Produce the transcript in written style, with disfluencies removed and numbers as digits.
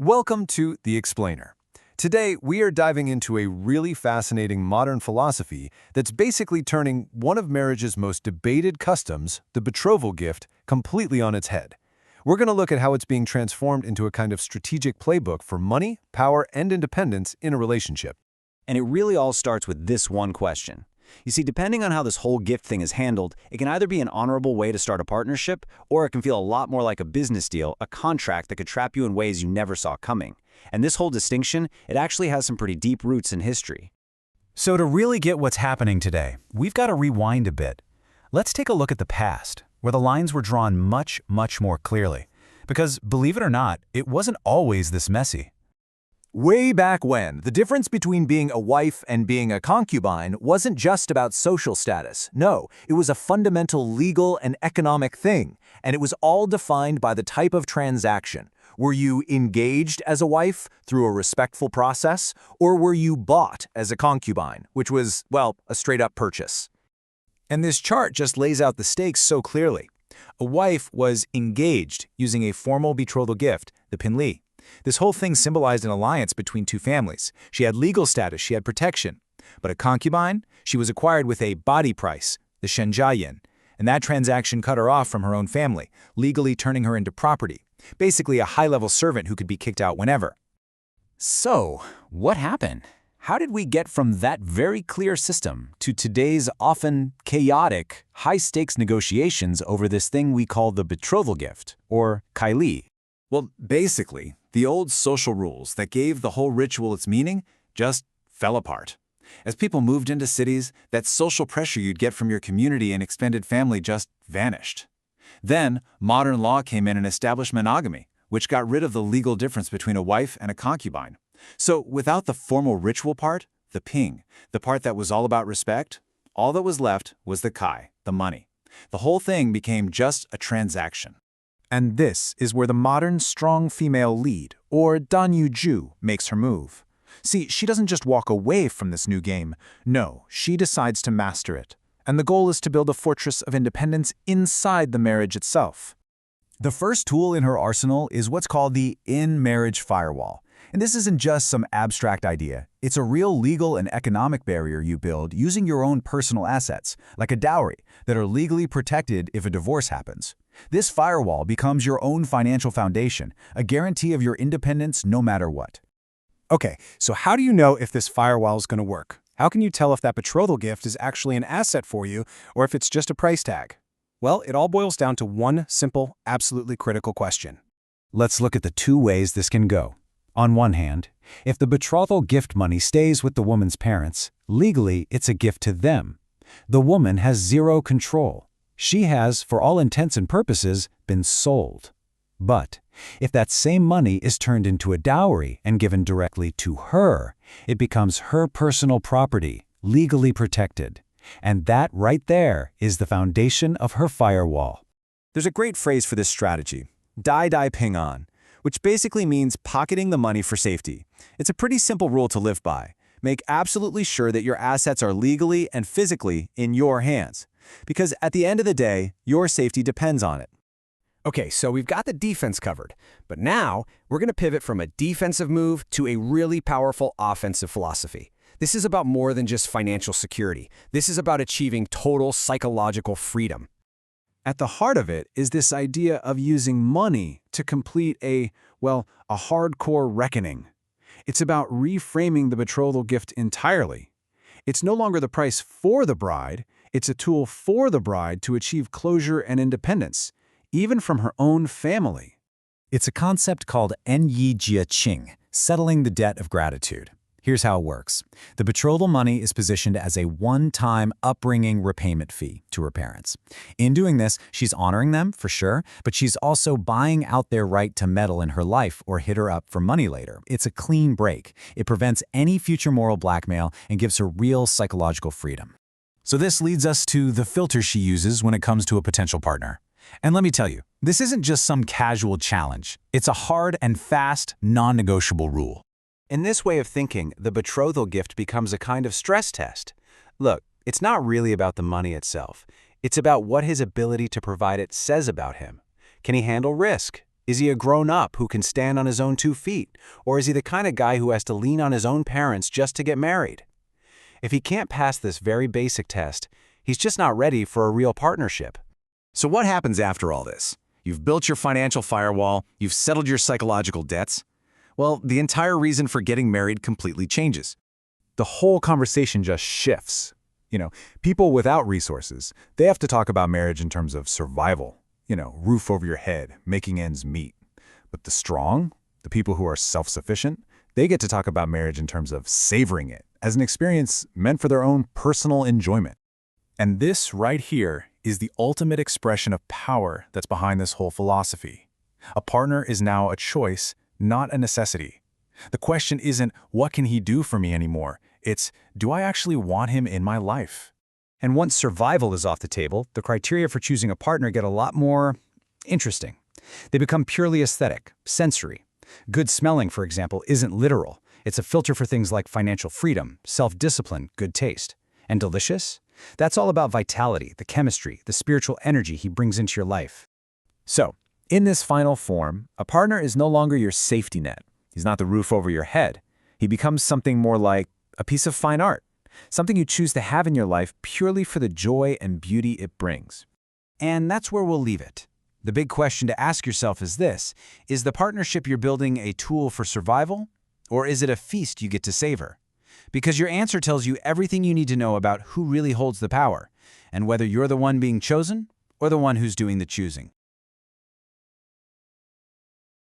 Welcome to The Explainer. Today, we are diving into a really fascinating modern philosophy that's basically turning one of marriage's most debated customs, the betrothal gift, completely on its head. We're going to look at how it's being transformed into a kind of strategic playbook for money, power, and independence in a relationship. And it really all starts with this one question. You see, depending on how this whole gift thing is handled, it can either be an honorable way to start a partnership, or it can feel a lot more like a business deal, a contract that could trap you in ways you never saw coming. And this whole distinction, it actually has some pretty deep roots in history. So to really get what's happening today, we've got to rewind a bit. Let's take a look at the past, where the lines were drawn much more clearly. Because, believe it or not, it wasn't always this messy. Way back when, the difference between being a wife and being a concubine wasn't just about social status. No, it was a fundamental legal and economic thing, and it was all defined by the type of transaction. Were you engaged as a wife through a respectful process, or were you bought as a concubine, which was, well, a straight-up purchase? And this chart just lays out the stakes so clearly. A wife was engaged using a formal betrothal gift, the pinli. This whole thing symbolized an alliance between two families. She had legal status, she had protection. But a concubine, she was acquired with a body price, the shenjiayin, and that transaction cut her off from her own family, legally turning her into property, basically a high-level servant who could be kicked out whenever. So, what happened? How did we get from that very clear system to today's often chaotic, high-stakes negotiations over this thing we call the betrothal gift, or kaili? Well, basically, the old social rules that gave the whole ritual its meaning just fell apart. As people moved into cities, that social pressure you'd get from your community and extended family just vanished. Then, modern law came in and established monogamy, which got rid of the legal difference between a wife and a concubine. So, without the formal ritual part, the ping, the part that was all about respect, all that was left was the kai, the money. The whole thing became just a transaction. And this is where the modern strong female lead, or danyuju, makes her move. See, she doesn't just walk away from this new game. No, she decides to master it. And the goal is to build a fortress of independence inside the marriage itself. The first tool in her arsenal is what's called the in-marriage firewall. And this isn't just some abstract idea. It's a real legal and economic barrier you build using your own personal assets, like a dowry, that are legally protected if a divorce happens. This firewall becomes your own financial foundation, a guarantee of your independence no matter what. Okay, so how do you know if this firewall is going to work? How can you tell if that betrothal gift is actually an asset for you or if it's just a price tag? Well, it all boils down to one simple, absolutely critical question. Let's look at the two ways this can go. On one hand, if the betrothal gift money stays with the woman's parents, legally it's a gift to them. The woman has zero control. She has, for all intents and purposes, been sold. But if that same money is turned into a dowry and given directly to her, it becomes her personal property, legally protected. And that right there is the foundation of her firewall. There's a great phrase for this strategy, Dai Dai Ping An, which basically means pocketing the money for safety. It's a pretty simple rule to live by. Make absolutely sure that your assets are legally and physically in your hands. Because at the end of the day, your safety depends on it. Okay, so we've got the defense covered, but now we're going to pivot from a defensive move to a really powerful offensive philosophy. This is about more than just financial security. This is about achieving total psychological freedom. At the heart of it is this idea of using money to complete a hardcore reckoning. It's about reframing the betrothal gift entirely. It's no longer the price for the bride, it's a tool for the bride to achieve closure and independence, even from her own family. It's a concept called Yi Jie Qing, settling the debt of gratitude. Here's how it works. The betrothal money is positioned as a one-time upbringing repayment fee to her parents. In doing this, she's honoring them, for sure, but she's also buying out their right to meddle in her life or hit her up for money later. It's a clean break. It prevents any future moral blackmail and gives her real psychological freedom. So this leads us to the filter she uses when it comes to a potential partner. And let me tell you, this isn't just some casual challenge. It's a hard and fast, non-negotiable rule. In this way of thinking, the betrothal gift becomes a kind of stress test. Look, it's not really about the money itself. It's about what his ability to provide it says about him. Can he handle risk? Is he a grown-up who can stand on his own 2 feet, or is he the kind of guy who has to lean on his own parents just to get married? If he can't pass this very basic test, he's just not ready for a real partnership. So what happens after all this? You've built your financial firewall, you've settled your psychological debts. Well, the entire reason for getting married completely changes. The whole conversation just shifts. People without resources, they have to talk about marriage in terms of survival. Roof over your head, making ends meet. But the strong, the people who are self-sufficient, they get to talk about marriage in terms of savoring it as an experience meant for their own personal enjoyment. And this right here is the ultimate expression of power that's behind this whole philosophy. A partner is now a choice, not a necessity. The question isn't, what can he do for me anymore? It's, do I actually want him in my life? And once survival is off the table, the criteria for choosing a partner get a lot more interesting. They become purely aesthetic, sensory. Good smelling, for example, isn't literal. It's a filter for things like financial freedom, self-discipline, good taste. And delicious? That's all about vitality, the chemistry, the spiritual energy he brings into your life. So, in this final form, a partner is no longer your safety net. He's not the roof over your head. He becomes something more like a piece of fine art, something you choose to have in your life purely for the joy and beauty it brings. And that's where we'll leave it. The big question to ask yourself is this: is the partnership you're building a tool for survival, or is it a feast you get to savor? Because your answer tells you everything you need to know about who really holds the power, and whether you're the one being chosen or the one who's doing the choosing.